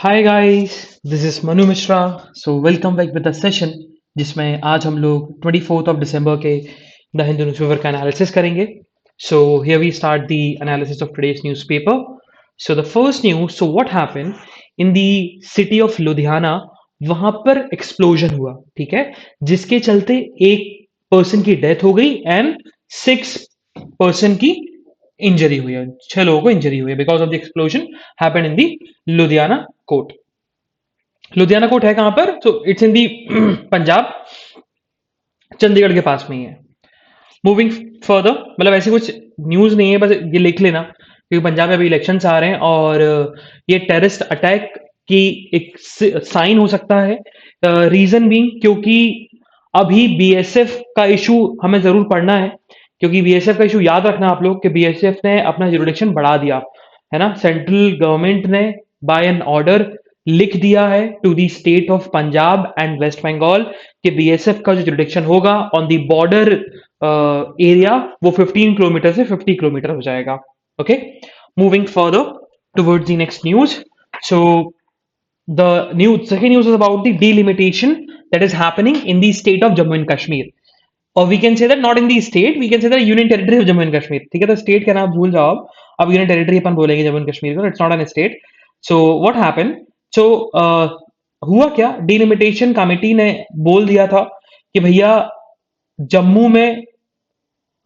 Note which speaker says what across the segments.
Speaker 1: Hi guys, this is Manu Mishra. So welcome back with the session जिसमें आज हम लोग 24 दिसंबर के द हिंदू न्यूज़पेपर का एनालिसिस करेंगे। So here we start the analysis of today's newspaper. So the first news, so what happened in the city of Ludhiana. वहां पर एक्सप्लोजन हुआ, ठीक है, जिसके चलते एक पर्सन की डेथ हो गई एंड 6 पर्सन की इंजरी हुई है। 6 लोगों को इंजरी हुई है because of the explosion happened in the Ludhiana court. Ludhiana court है कहां पर? तो इट्स इन दी पंजाब, चंडीगढ़ के पास में ही है। मूविंग फर्दर, मतलब ऐसी कुछ न्यूज नहीं है, बस ये लिख लेना क्योंकि पंजाब में अभी इलेक्शंस आ रहे हैं और ये टेररिस्ट अटैक की एक साइन हो सकता है। रीजन बीइंग क्योंकि अभी बीएसएफ का इशू हमें जरूर पढ़ना है, क्योंकि बीएसएफ का इशू याद रखना आप लोग कि बीएसएफ ने अपना जुरिडिक्शन बढ़ा दिया है ना। सेंट्रल गवर्नमेंट ने बाय एन ऑर्डर लिख दिया है to the state of Punjab and West Bengal कि बीएसएफ का जो जुरिडिक्शन होगा ऑन द बॉर्डर एरिया वो 15 किलोमीटर से 50 किलोमीटर हो जाएगा। Okay, moving further towards the next news. So the second news is about the delimitation that is happening in the state of Jammu and Kashmir. Or we can say that not in the state, we can say that union territory of Jammu and Kashmir. ठीक है, तो state का नाम भूल जाओ आप, अब union territory अपन बोलेंगे जम्मू एंड कश्मीर को, it's not an state. So what happened, so हुआ क्या, डिलिमिटेशन कमेटी ने बोल दिया था कि भैया जम्मू में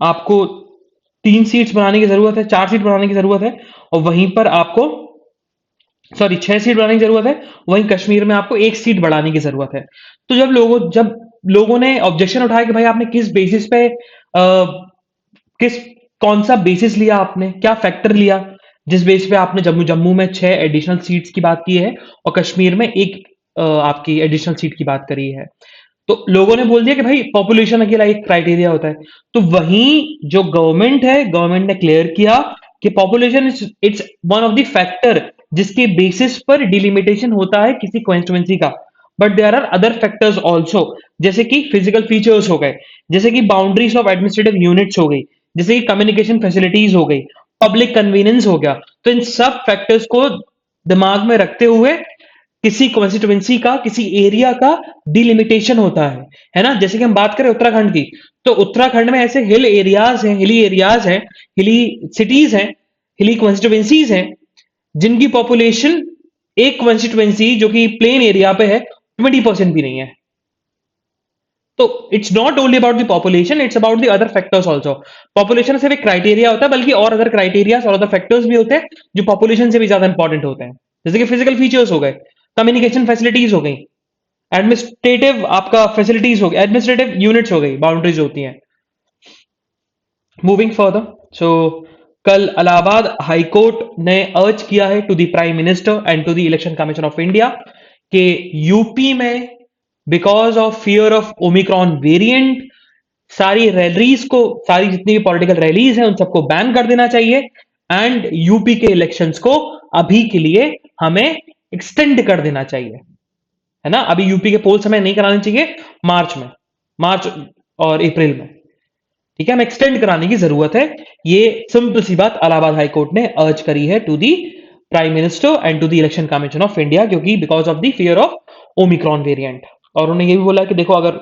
Speaker 1: आपको 3 सीट्स बनाने की जरूरत है, 4 सीट बनाने की जरूरत है, और वहीं पर आपको 6 सीट बढ़ाने की जरूरत है, वहीं कश्मीर में आपको 1 सीट बढ़ाने की जरूरत है। तो जब लोगों ने ऑब्जेक्शन उठाया कि भाई आपने किस बेसिस पे किस कौन सा बेसिस लिया, आपने क्या फैक्टर लिया जिस बेस पे आपने जम्मू जम्मू में 6 एडिशनल सीट्स की बात की है और कश्मीर में एक आपकी एडिशनल सीट की बात करी है। तो लोगों ने बोल दिया कि भाई पॉपुलेशन अकेला एक क्राइटेरिया होता है। तो वहीं जो गवर्नमेंट है, गवर्नमेंट ने क्लियर किया कि population it's one of the factor जिसके बेसिस पर डिलिमिटेशन होता है किसी कॉन्स्टिट्यूएंसी का। But there are other factors also, जैसे कि फिजिकल फीचर्स हो गए, जैसे कि बाउंड्रीज ऑफ एडमिनिस्ट्रेटिव यूनिट्स हो गई, जैसे कि कम्युनिकेशन फैसिलिटीज हो गई, पब्लिक कन्वीनियंस हो गया। तो इन सब फैक्टर्स को दिमाग में रखते हुए किसी कॉन्स्टिट्यूएंसी का, किसी एरिया का डिलिमिटेशन होता है ना। जैसे कि हम बात करें उत्तराखंड की, तो उत्तराखंड में ऐसे हिल एरियाज हैं, हिली एरियाज हैं, हिली सिटीज हैं, हिली कॉन्स्टिट्यूएंसीज हैं जिनकी पॉपुलेशन एक कॉन्स्टिट्यूएंसी जो कि प्लेन एरिया पे है 20% भी नहीं है। तो it's not only about the population, it's about the other factors also. Population सिर्फ एक क्राइटेरिया होता है, बल्कि और अदर क्राइटेरिया और अदर फैक्टर्स भी होते हैं जो पॉपुलेशन से भी ज्यादा इंपॉर्टेंट होते हैं। जैसे कि फिजिकल फीचर्स हो गए, कम्युनिकेशन फैसिलिटीज हो गई, एडमिनिस्ट्रेटिव आपका फैसिलिटीज हो गई, एडमिनिस्ट्रेटिव यूनिट्स हो गई, बाउंड्रीज होती हैं। मूविंग फर्दर, सो कल इलाहाबाद हाई कोर्ट ने अर्ज किया है to the prime minister and to the election commission of India कि यूपी में because of fear of Omicron variant सारी रैलीज को, सारी जितनी भी पॉलिटिकल रैलीज हैं उन सबको बैन कर देना चाहिए एंड यूपी के इलेक्शंस को अभी के लिए हमें एक्सटेंड कर देना चाहिए, है ना। अभी यूपी के पोल्स हमें नहीं कराने चाहिए मार्च में, मार्च और अप्रैल में, ठीक है, हमें एक्सटेंड कराने की जरूरत है। ये सिंपल सी बात इलाहाबाद हाई कोर्ट ने अर्ज करी है to the prime minister and to the election commission of India, क्योंकि because of the fear of Omicron variant. और उन्होंने ये भी बोला कि देखो अगर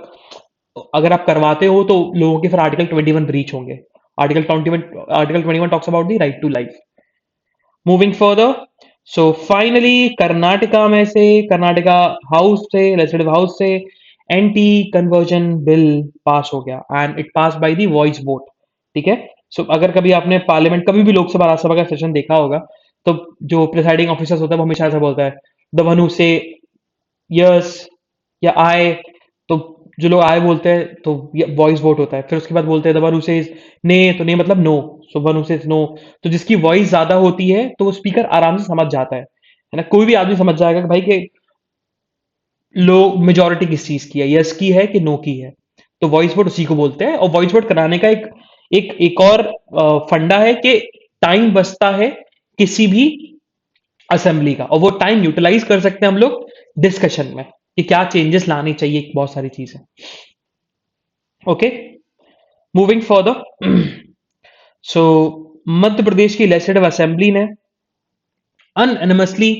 Speaker 1: अगर आप करवाते हो तो लोगों के फिर आर्टिकल 21 ब्रीच होंगे। Article 21 talks about the right to life. Moving further, so finally Karnataka house से, लेजिस्लेटिव हाउस से एंटी कन्वर्जन बिल पास हो गया and it pass by the voice vote, ठीक है। सो अगर कभी आपने पार्लियामेंट, कभी भी लोकसभा राज्यसभा का सेशन देखा होगा, तो जो प्रिसाइडिंग ऑफिसर्स होता है वो हमेशा ऐसा बोलता है, द वन हु से यस या आए, तो जो लोग आए बोलते हैं तो वॉइस वोट होता है। फिर उसके बाद बोलते हैं द वन हु सेज ने, तो ने मतलब no, so one who says no. तो जिसकी वॉइस ज्यादा होती है तो वो स्पीकर आराम से समझ जाता है ना, कोई भी आदमी समझ जाएगा कि भाई के लोग मेजोरिटी किस चीज की है, यस की है कि नो की है। तो वॉइस वोट उसी को बोलते हैं। और वॉइस वोट कराने का एक और फंडा है कि टाइम बचता है किसी भी असेंबली का, और वो टाइम यूटिलाइज कर सकते हैं हम लोग डिस्कशन में कि क्या चेंजेस लानी चाहिए, बहुत सारी चीजें। ओके, मूविंग फर्दर, सो मध्य प्रदेश की लेजिस्लेटिव असेंबली ने अनएनिमसली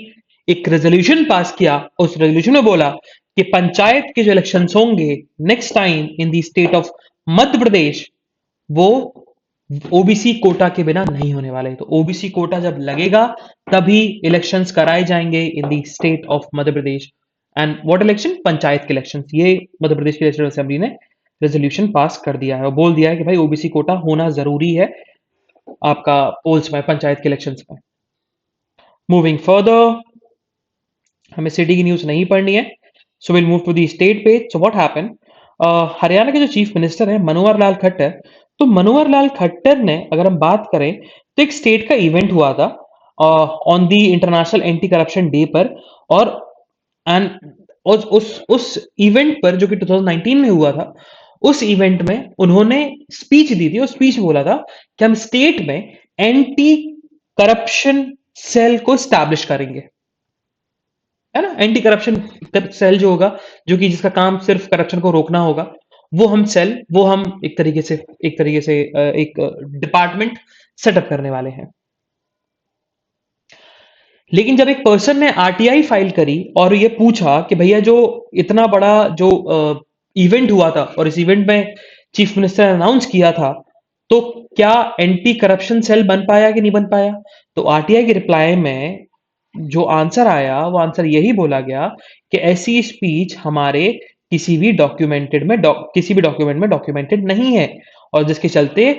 Speaker 1: एक रेजोल्यूशन पास किया, उस रेजोल्यूशन में बोला कि पंचायत के जो इलेक्शंस होंगे next time in the state of Madhya Pradesh, वो ओबीसी कोटा के बिना नहीं होने वाले। तो ओबीसी कोटा जब लगेगा तभी इलेक्शंस कराए जाएंगे इन the state of Madhya Pradesh. And what election? Panchayat के इलेक्शंस। ये मध्य प्रदेश की लेजिस्लेटिव असेंबली ने रेजोल्यूशन पास कर दिया है और बोल दिया है कि भाई ओबीसी कोटा होना जरूरी है आपका पोल्स में, पंचायत के इलेक्शंस में। मूविंग फर्दर, हमें सिटी की न्यूज नहीं पढ़नी है, so will move to the state page. So what happen, Haryana के जो चीफ मिनिस्टर है मनोहर लाल खट्टर, तो मनोहर लाल खट्टर ने, अगर हम बात करें तो एक स्टेट का इवेंट हुआ था on the international anti corruption day पर, और एंड उस इवेंट पर जो कि 2019 में हुआ था, उस इवेंट में उन्होंने स्पीच दी थी। उस स्पीच में बोला था कि हम स्टेट में एंटी करप्शन सेल को स्टैब्लिश करेंगे, है ना। एंटी करप्शन सेल जो होगा, जो कि जिसका काम सिर्फ करप्शन को रोकना होगा, वो हम सेल, वो हम एक तरीके से एक डिपार्टमेंट सेटअप करने वाले हैं। लेकिन जब एक पर्सन ने आरटीआई फाइल करी और ये पूछा कि भैया जो इतना बड़ा जो इवेंट हुआ था और इस इवेंट में चीफ मिनिस्टर ने अनाउंस किया था, तो क्या एंटी करप्शन सेल बन पाया कि नहीं बन पाया? तो आरटीआई के रिप्लाई में जो आंसर आया, वो आंसर यही बोला गया कि ऐसी स्पीच हमारे किसी भी डॉक्यूमेंट में डॉक्यूमेंटेड नहीं है, और जिसके चलते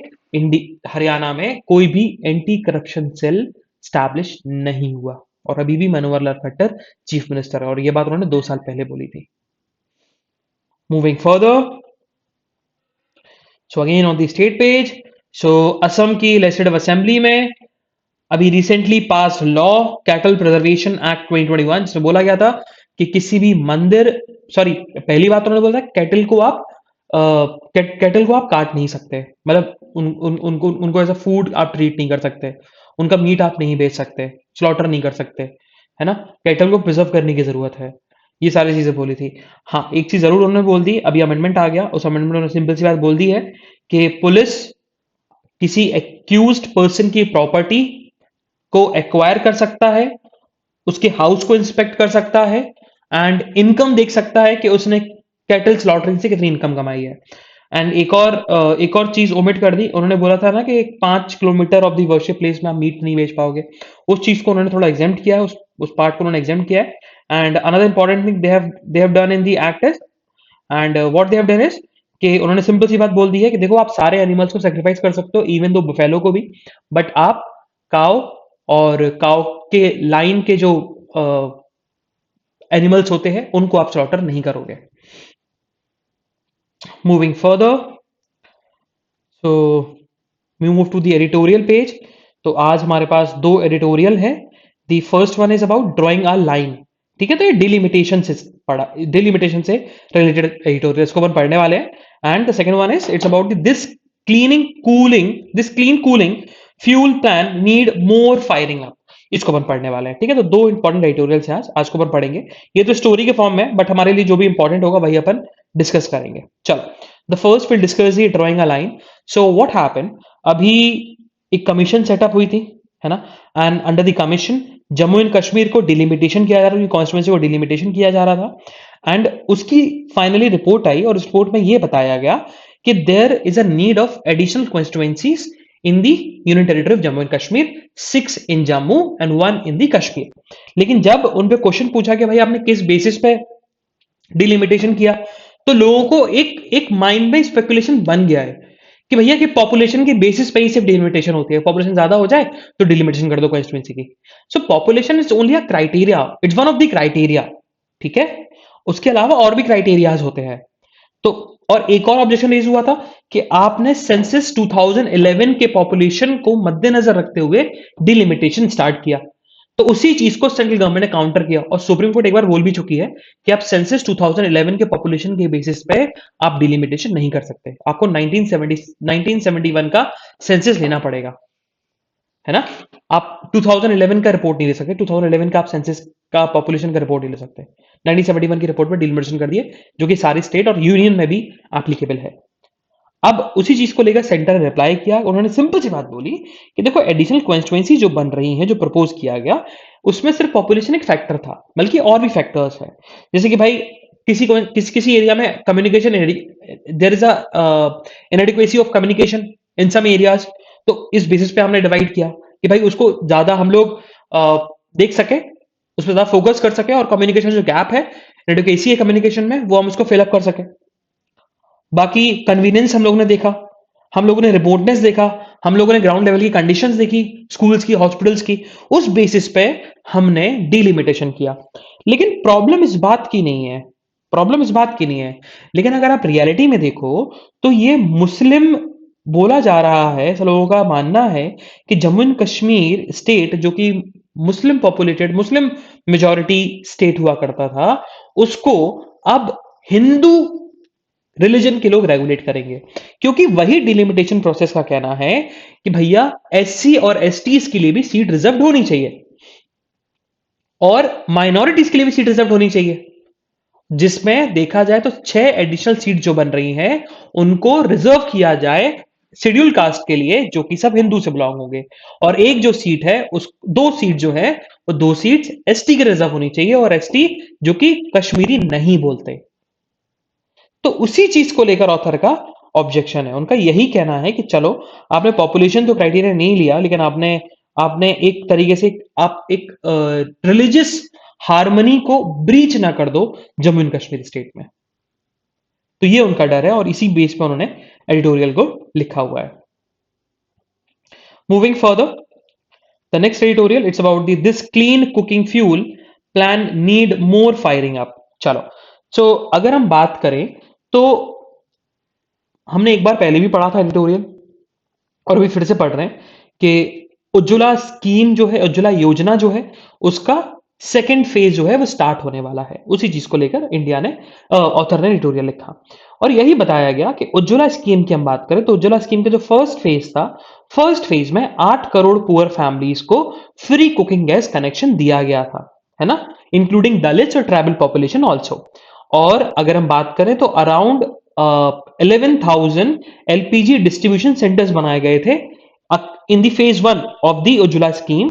Speaker 1: हरियाणा में कोई भी एंटी करप्शन सेल स्टैब्लिश नहीं हुआ। और अभी भी मनोहर लाल खट्टर चीफ मिनिस्टर है, और ये बात उन्होंने 2 साल पहले बोली थी। Moving further, so again on the state page, so Assam की लेजिस्लेटिव असेंबली में अभी recently pass law cattle preservation act 2021, जिसमें बोला गया था कि किसी भी मंदिर, सॉरी, पहली बात उन्होंने बोला था कैटल को आप काट नहीं सकते, मतलब उनको एज अ फूड आप ट्रीट नहीं कर सकते, उनका मीट आप नहीं बेच सकते, स्लॉटर नहीं कर सकते, है ना। कैटल को प्रिजर्व करने की जरूरत है, ये सारी चीजें बोली थी। हाँ, एक चीज जरूर उन्होंने बोल दी, अभी अमेंडमेंट आ गया, उस अमेंडमेंट में सिंपल सी बात बोल दी है कि पुलिस किसी एक्यूज्ड पर्सन की प्रॉपर्टी को एक्वायर कर सकता है, उसके हाउस को इंस्पेक्ट कर सकता है, एंड इनकम देख सकता है कि उसने कैटल स्लॉटरिंग से कितनी इनकम कमाई है। एंड एक और चीज ओमिट कर दी, उन्होंने बोला था ना कि 5 kilometre of the worship place में आप मीट नहीं बेच पाओगे, उस चीज को उन्होंने थोड़ा एग्जेम्प्ट किया है, उस पार्ट को उन्होंने एग्जेम्प्ट किया है। And another important thing they have done in the act is, and what they have done is कि उन्होंने सिंपल सी बात बोल दी है कि देखो, आप सारे एनिमल्स को सेक्रीफाइस कर सकते हो, इवन दो बुफेलो को भी, बट आप काउ और काउ के लाइन के जो एनिमल्स होते हैं उनको आप स्लॉटर नहीं करोगे। Moving further, so we move to the editorial page. तो आज हमारे पास 2 एडिटोरियल है। The first one is about drawing a line, ठीक है। तो ये डिलिमिटेशन से रिलेटेड एडिटोरियल, इसको अपन पढ़ने वाले हैं। And the second one is it's about this clean cooling fuel plan need more firing up, इसको अपन पढ़ने वाले हैं, ठीक है। तो 2 इंपॉर्टेंट एडिटोरियल्स हैं आज को अपन पढ़ेंगे। ये तो स्टोरी के फॉर्म में, बट हमारे लिए जो भी इंपॉर्टेंट होगा वही अपन डिस्कस करेंगे। चलो, the first will discuss the drawing a line. So what happened, अभी एक कमीशन सेटअप हुई थी, है ना। And under the commission Jammu and Kashmir को डिलिमिटेशन किया जा रहा था, कॉन्स्टिट्यूंसी को डिलिमिटेशन किया जा रहा था। एंड उसकी फाइनली रिपोर्ट आई, और उस रिपोर्ट में यह बताया गया कि there is a need of additional constituencies in the union territory of Jammu and Kashmir, 6 in Jammu and 1 in the Kashmir. लेकिन जब उन पे क्वेश्चन पूछा कि भाई आपने किस बेसिस पे डिलिमिटेशन किया, तो लोगों को एक माइंड में स्पेकुलेशन बन गया है कि भैया कि पॉपुलेशन के बेसिस पे ही सिर्फ डिलिमिटेशन होती है, पॉपुलेशन ज्यादा हो जाए तो डिलिमिटेशन कर दो कॉन्स्टिट्यूंसी की। सो population is only a criteria, it's one of the criteria, ठीक है। उसके अलावा और भी क्राइटेरियाज होते हैं। तो और एक और ऑब्जेक्शन रेज हुआ था कि आपने सेंसस 2011 के पॉपुलेशन को मद्देनजर रखते हुए डिलिमिटेशन स्टार्ट किया। तो उसी चीज को सेंट्रल गवर्नमेंट ने काउंटर किया, और सुप्रीम कोर्ट एक बार बोल भी चुकी है कि आप सेंसस 2011 के पॉपुलेशन के बेसिस पे आप डिलिमिटेशन नहीं कर सकते, आपको 1971 का सेंसस लेना पड़ेगा, है ना। आप 2011 का रिपोर्ट नहीं ले सकते, 2011 का आप सेंसस का पॉपुलेशन का रिपोर्ट नहीं ले सकते। 1971 की रिपोर्ट में डिलिमिटेशन कर दिए, जो कि सारी स्टेट और यूनियन में भी एप्लीकेबल है। अब उसी चीज को लेकर सेंटर ने रिप्लाई किया, उन्होंने सिंपल सी बात बोली कि देखो एडिशनल कॉन्स्टिट्यूएंसी जो बन रही है, जो प्रपोज किया गया, उसमें सिर्फ पॉपुलेशन एक फैक्टर था, बल्कि और भी फैक्टर्स है। जैसे कि भाई किसी किसी एरिया में communication, there is a inadequacy of communication in some areas, तो इस बेसिस पे हमने डिवाइड किया कि भाई उसको ज्यादा हम लोग देख सके, उस पर ज्यादा फोकस कर सके, और कम्युनिकेशन जो गैप है, इनएडिक्वेसी है कम्युनिकेशन में, वो हम उसको फिलअप कर सके। बाकी कन्वीनियंस हम लोगों ने देखा, हम लोगों ने रिमोटनेस देखा, हम लोगों ने ग्राउंड लेवल की कंडीशंस देखी, स्कूल्स की, हॉस्पिटल्स की, उस बेसिस पे हमने डिलिमिटेशन किया। लेकिन प्रॉब्लम इस बात की नहीं है, प्रॉब्लम इस बात की नहीं है, लेकिन अगर आप रियलिटी में देखो तो ये मुस्लिम बोला जा रहा है, ऐसा लोगों का मानना है कि जम्मू एंड कश्मीर स्टेट, जो कि मुस्लिम पॉपुलेटेड, मुस्लिम मेजॉरिटी स्टेट हुआ करता था, उसको अब हिंदू रिलीजन के लोग रेगुलेट करेंगे, क्योंकि वही डिलिमिटेशन प्रोसेस का कहना है कि भैया एससी और एसटीज के लिए भी सीट रिजर्व होनी चाहिए, और माइनॉरिटीज के लिए भी सीट रिजर्व होनी चाहिए, जिसमें देखा जाए तो 6 एडिशनल सीट जो बन रही हैं उनको रिजर्व किया जाए शेड्यूल कास्ट के लिए, जो कि सब हिंदू से बिलोंग होंगे, और एक जो सीट है, उस 2 सीट जो है, वो 2 सीट एसटी के रिजर्व होनी चाहिए, और एसटी जो कि कश्मीरी नहीं बोलते। तो उसी चीज को लेकर ऑथर का ऑब्जेक्शन है, उनका यही कहना है कि चलो, आपने पॉपुलेशन तो क्राइटेरिया नहीं लिया, लेकिन आपने आपने एक तरीके से आप एक रिलीजियस हार्मनी को ब्रीच ना कर दो जम्मू एंड कश्मीर स्टेट में। तो ये उनका डर है, और इसी बेस पे उन्होंने एडिटोरियल को लिखा हुआ है। Moving further, the next editorial it's about this clean cooking fuel plan need more firing up. चलो, तो अगर हम बात करें तो हमने एक बार पहले भी पढ़ा था एडिटोरियल, और अभी फिर से पढ़ रहे हैं कि उज्ज्वला स्कीम जो है, उज्ज्वला योजना जो है, उसका सेकेंड फेज जो है वो स्टार्ट होने वाला है। उसी चीज को लेकर इंडिया ने, ऑथर ने एडिटोरियल लिखा, और यही बताया गया कि उज्ज्वला स्कीम की हम बात करें तो उज्ज्वला स्कीम का जो फर्स्ट फेज था, फर्स्ट फेज में 8 करोड़ पुअर फैमिलीज को फ्री कुकिंग गैस कनेक्शन दिया गया था, है ना, इंक्लूडिंग दलित्स और ट्राइबल पॉपुलेशन ऑल्सो। और अगर हम बात करें तो अराउंड 11,000 एलपीजी डिस्ट्रीब्यूशन सेंटर्स बनाए गए थे in the phase 1 of the Ujjwala scheme,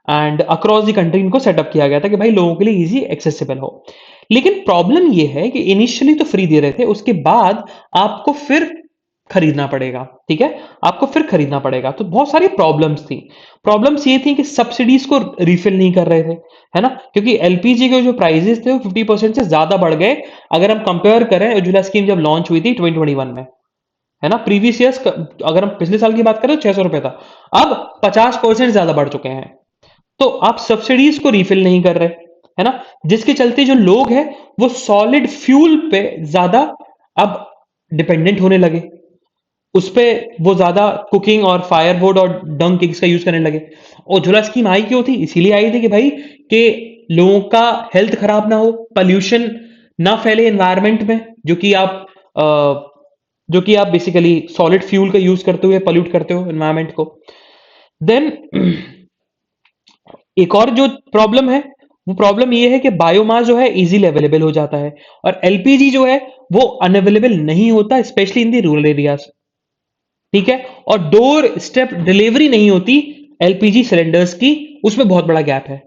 Speaker 1: and across the country इनको सेटअप किया गया था कि भाई लोगों के लिए इजी एक्सेसिबल हो। लेकिन प्रॉब्लम यह है कि इनिशियली तो फ्री दे रहे थे, उसके बाद आपको फिर खरीदना पड़ेगा, ठीक है, आपको फिर खरीदना पड़ेगा। तो बहुत सारी प्रॉब्लम्स थी, प्रॉब्लम्स ये थी कि सब्सिडीज को रिफिल नहीं कर रहे थे, है ना, क्योंकि एलपीजी के जो प्राइसेस थे वो 50% से ज्यादा बढ़ गए। अगर हम कंपेयर करें, उज्ज्वला स्कीम जब लॉन्च हुई थी 2021 में, है ना, प्रीवियस ईयर्स, अगर हम पिछले साल की बात करें तो 600 रुपए था, अब 50% ज्यादा बढ़ चुके हैं। तो आप सब्सिडीज को रिफिल नहीं कर रहे, है ना, जिसके चलते जो लोग हैं वो सॉलिड फ्यूल पे ज्यादा अब डिपेंडेंट होने लगे, उस पे वो ज्यादा कुकिंग और फायरवुड और डंग किक्स का यूज करने लगे। और उज्ज्वला स्कीम आई क्यों थी? इसीलिए आई थी कि भाई कि लोगों का हेल्थ खराब ना हो, पोल्यूशन ना फैले एनवायरमेंट में, जो कि आप बेसिकली सॉलिड फ्यूल का यूज करते हुए पॉल्यूट करते हो एनवायरमेंट को। देन एक और जो प्रॉब्लम है, वो प्रॉब्लम ये है कि बायोमास जो है इजीली अवेलेबल हो जाता है, और एलपीजी जो है वो अनअवेलेबल नहीं होता, specially in the rural areas, ठीक है, और डोर स्टेप डिलीवरी नहीं होती एलपीजी सिलेंडर्स की, उसमें बहुत बड़ा गैप है,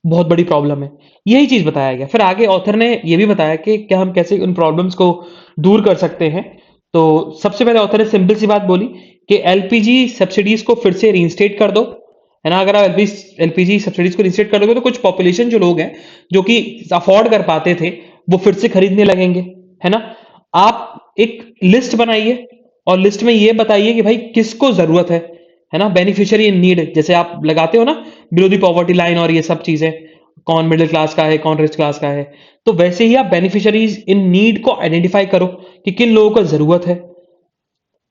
Speaker 1: बहुत बड़ी प्रॉब्लम है। यही चीज बताया गया। फिर आगे ऑथर ने यह भी बताया कि क्या हम कैसे उन प्रॉब्लम्स को दूर कर सकते हैं। तो सबसे पहले ऑथर ने सिंपल सी बात बोली कि एलपीजी सब्सिडीज को फिर से रीइंस्टेट कर दो, है ना। अगर आप एलपीजी सब्सिडीज को रीइंस्टेट कर दोगे तो कुछ पॉपुलेशन जो लोग हैं जो कि अफोर्ड कर पाते थे वो फिर से खरीदने लगेंगे, है ना। आप एक लिस्ट बनाइए, और लिस्ट में ये बताइए कि भाई किसको जरूरत है ना, बेनिफिशियरी इन नीड, जैसे आप लगाते हो ना बिलो दी पॉवर्टी लाइन और ये सब चीजें, कौन मिडिल क्लास का है, कौन रिच क्लास का है, तो वैसे ही आप बेनिफिशियरीज इन नीड को आइडेंटिफाई करो कि किन लोगों को जरूरत है।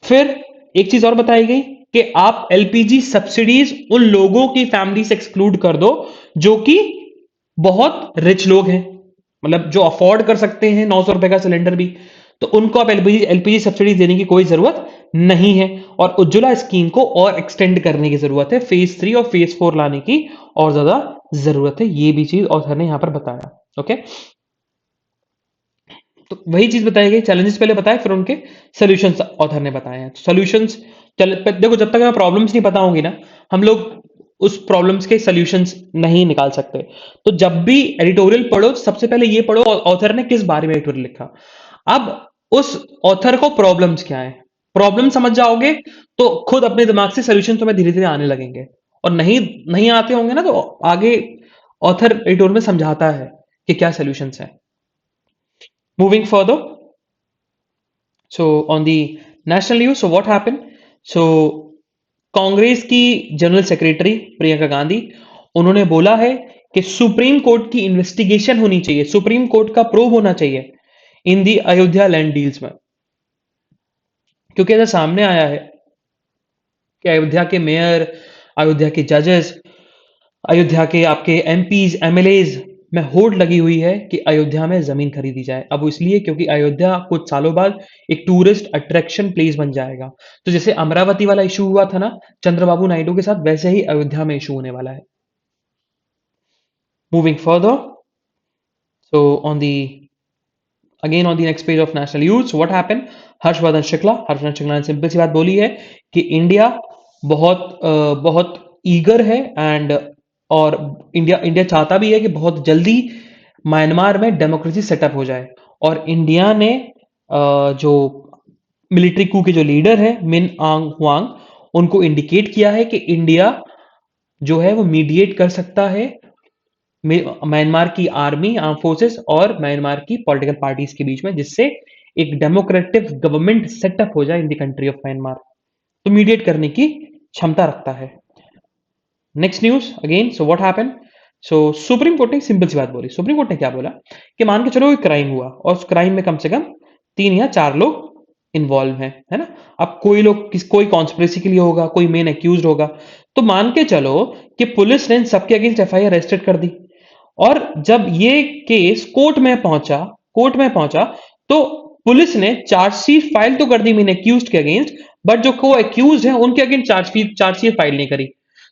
Speaker 1: फिर एक चीज और बताई गई कि आप एलपीजी सब्सिडीज उन लोगों की फैमिली से एक्सक्लूड कर दो जो कि बहुत रिच लोग हैं, मतलब जो अफोर्ड कर सकते हैं 900 रुपए का सिलेंडर भी, तो उनको आप एलपीजी एलपीजी सब्सिडी देने की कोई जरूरत नहीं है, और उज्ज्वला स्कीम को और एक्सटेंड करने की जरूरत है, फेज 3 और फेज 4 लाने की और ज्यादा जरूरत है। ये भी चीज ऑथर ने यहां पर बताया। ओके, तो वही चीज बताई गई, चैलेंजेस पहले बताए, फिर उनके सॉल्यूशंस ऑथर ने बताए हैं। तो सॉल्यूशंस, चल देखो, जब तक हमें प्रॉब्लम्स नहीं पता होंगी ना, हम लोग उस प्रॉब्लम्स के सॉल्यूशंस नहीं निकाल सकते। तो जब भी एडिटोरियल पढ़ो, सबसे पहले ये पढ़ो ऑथर ने किस बारे में एडिटोरियल लिखा। अब उस ऑथर को प्रॉब्लम्स क्या है, प्रॉब्लम समझ जाओगे तो खुद अपने दिमाग से सॉल्यूशन तुम्हें धीरे धीरे आने लगेंगे। और नहीं नहीं आते होंगे ना, तो आगे ऑथर एडिटोरियल में समझाता है कि क्या सॉल्यूशंस है। Moving further, so on the national news, so what happened, so Congress की जनरल सेक्रेटरी प्रियंका गांधी, उन्होंने बोला है कि सुप्रीम कोर्ट की इन्वेस्टिगेशन होनी चाहिए, सुप्रीम कोर्ट का प्रोब होना चाहिए इन दी अयोध्या लैंड डील्स में। क्योंकि ऐसा सामने आया है कि अयोध्या के मेयर, अयोध्या के जजेस, अयोध्या के आपके एमपीज एमएलएज में होड़ लगी हुई है कि अयोध्या में जमीन खरीदी जाए। अब वो इसलिए क्योंकि अयोध्या कुछ सालों बाद एक टूरिस्ट अट्रैक्शन प्लेस बन जाएगा। तो जैसे अमरावती वाला इशू हुआ था ना चंद्रबाबू नायडू के साथ, वैसे ही अयोध्या में इशू होने वाला है। Moving further, so on the again on the next page of national news, what happen, Harshvardhan Shukla ने सिंपल सी बात बोली है कि इंडिया बहुत ईगर है एंड, और इंडिया इंडिया चाहता भी है कि बहुत जल्दी म्यांमार में डेमोक्रेसी सेटअप हो जाए। और इंडिया ने जो मिलिट्री कू के जो लीडर है मिन आंग हुआंग, उनको इंडिकेट किया है कि इंडिया जो है वो मीडिएट कर सकता है म्यांमार की आर्मी आर्म फोर्सेस और म्यांमार की पॉलिटिकल पार्टीज के बीच में, जिससे एक डेमोक्रेटिक गवर्नमेंट सेटअप हो जाए in the country of Myanmar. तो मीडिएट करने की क्षमता रखता है। Next news again, so what happen, so supreme court ने सिंपल सी बात बोली। सुप्रीम कोर्ट ने क्या बोला कि मान के चलो एक क्राइम हुआ और उस क्राइम में कम से कम 3 या 4 लोग इन्वॉल्व हैं, है ना। अब कोई कॉन्स्पिरेसी के लिए होगा, कोई मेन एक्यूज होगा। तो मान के चलो कि पुलिस ने इन सबके अगेंस्ट एफआईआर रजिस्टर कर दी, और जब ये केस कोर्ट में पहुंचा तो पुलिस ने चार्जशीट फाइल तो कर दी मेन एक्यूज के अगेंस्ट, बट जो को एक्यूज हैं उनके अगेंस्ट चार्जशीट फाइल नहीं करी।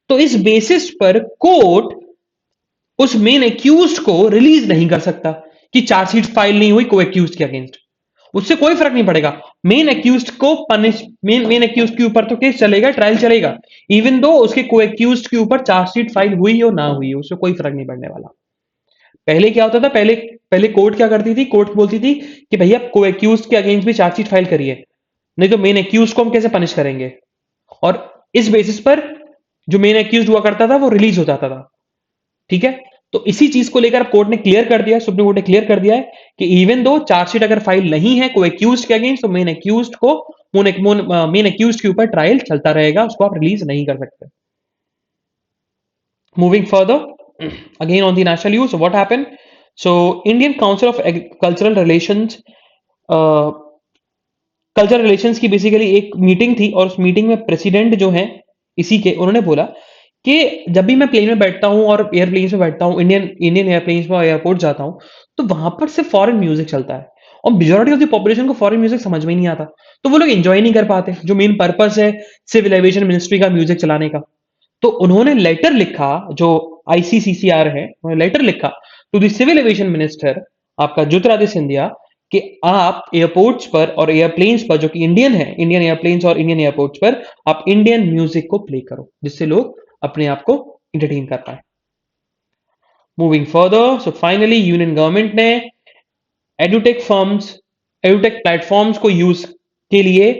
Speaker 1: तो इस बेसिस पर कोर्ट उस मेन एक्यूज को रिलीज नहीं कर सकता कि चार्जशीट फाइल नहीं हुई को एक्यूज के अगेंस्ट। उससे कोई फर्क नहीं पड़ेगा, मेन एक्यूज को पनिश, मेन एक्यूज के ऊपर तो केस चलेगा, ट्रायल चलेगा, इवन दो उसके को एक्यूज के ऊपर चार्जशीट फाइल हुई हो ना हुई हो, उससे कोई फर्क नहीं पड़ने वाला। पहले क्या होता था, पहले पहले कोर्ट क्या करती थी, कोर्ट बोलती थी कि भैया को एक्यूज के अगेंस्ट भी चार्जशीट फाइल करिए, नहीं तो मेन एक्यूज को हम कैसे पनिश करेंगे। और इस बेसिस पर जो मेन एक्यूज हुआ करता था वो रिलीज हो जाता था। ठीक है, तो इसी चीज को लेकर कोर्ट ने क्लियर कर दिया, सुप्रीम कोर्ट ने क्लियर कर दिया है कि इवन दो चार्जशीट अगर फाइल नहीं है को एक्यूज के अगेंस्ट, तो मेन एक्यूज को मेन एक्यूज के ऊपर ट्रायल चलता रहेगा, उसको आप रिलीज नहीं कर सकते। Moving further again on the national news, what happened, so Indian council of cultural relations, cultural relations की बेसिकली एक मीटिंग थी, और उस मीटिंग में प्रेसिडेंट जो है इसी के, उन्होंने बोला कि जब भी मैं प्लेन में बैठता हूं और एयरप्लेन में बैठता हूं, इंडियन इंडियन एयरप्लेन में एयरपोर्ट जाता हूं, तो वहां पर सिर्फ फॉरेन म्यूजिक चलता है, और मेजोरिटी ऑफ द पॉपुलेशन को फॉरेन म्यूजिक समझ में ही नहीं आता। तो वो लोग एंजॉय नहीं कर पाते जो मेन पर्पस है सिविल एविएशन मिनिस्ट्री का म्यूजिक चलाने का। तो उन्होंने लेटर लिखा, जो आईसीसीसीआर है, उन्होंने लेटर लिखा to the civil aviation minister आपका ज्योतिरादित्य सिंधिया, कि आप एयरपोर्ट्स पर और एयरप्लेन्स पर जो कि इंडियन है, इंडियन एयरप्लेन्स और इंडियन एयरपोर्ट्स पर आप इंडियन म्यूजिक को प्ले करो, जिससे लोग अपने आप को इंटरटेन कर पाए। Moving further, so finally union government ने एडुटेक फर्म्स, एडुटेक प्लेटफॉर्म्स को यूज के लिए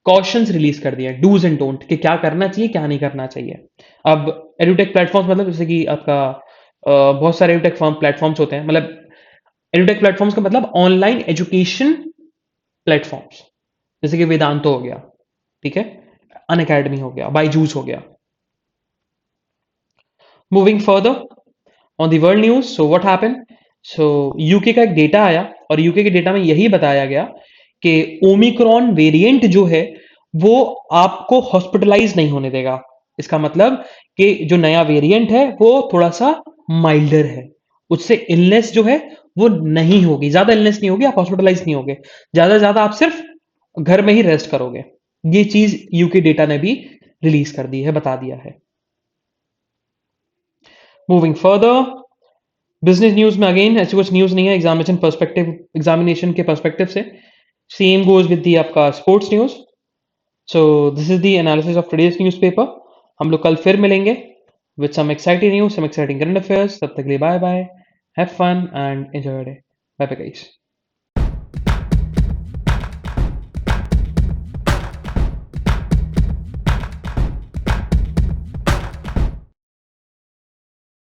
Speaker 1: कॉशंस रिलीज कर दिया, डूज एंड डोंट, कि क्या करना चाहिए क्या नहीं करना चाहिए। अब एडुटेक प्लेटफॉर्म्स मतलब जैसे कि आपका बहुत सारे एडुटेक फॉर्म प्लेटफॉर्म्स होते हैं, मतलब एडुटेक प्लेटफॉर्म्स का मतलब ऑनलाइन एजुकेशन प्लेटफॉर्म्स, जैसे कि वेदांतो हो गया, ठीक है, अन अकेडमी हो गया, बाईजूस हो गया। Moving further on the world news, so what happened, so UK का एक डेटा आया, और यूके के डेटा में यही बताया गया कि ओमिक्रॉन वेरिएंट जो है वो आपको हॉस्पिटलाइज नहीं होने देगा। इसका मतलब कि जो नया वेरिएंट है वो थोड़ा सा माइल्डर है, उससे इलनेस जो है वो नहीं होगी, ज्यादा इलनेस नहीं होगी, आप हॉस्पिटलाइज नहीं होगे, ज्यादा से ज्यादा आप सिर्फ घर में ही रेस्ट करोगे। ये चीज यूके डेटा ने भी रिलीज कर दी है, बता दिया है। मूविंग फर्दर, बिजनेस न्यूज में अगेन ऐसी कुछ न्यूज नहीं है एग्जामिनेशन के पर्सपेक्टिव से. सेम गोज विद दी आपका sports news. So this is the analysis of today's newspaper. हम लोग कल फिर मिलेंगे with some exciting news, some exciting current affairs. तब तक के लिए bye bye, have fun and enjoy day. Bye bye guys.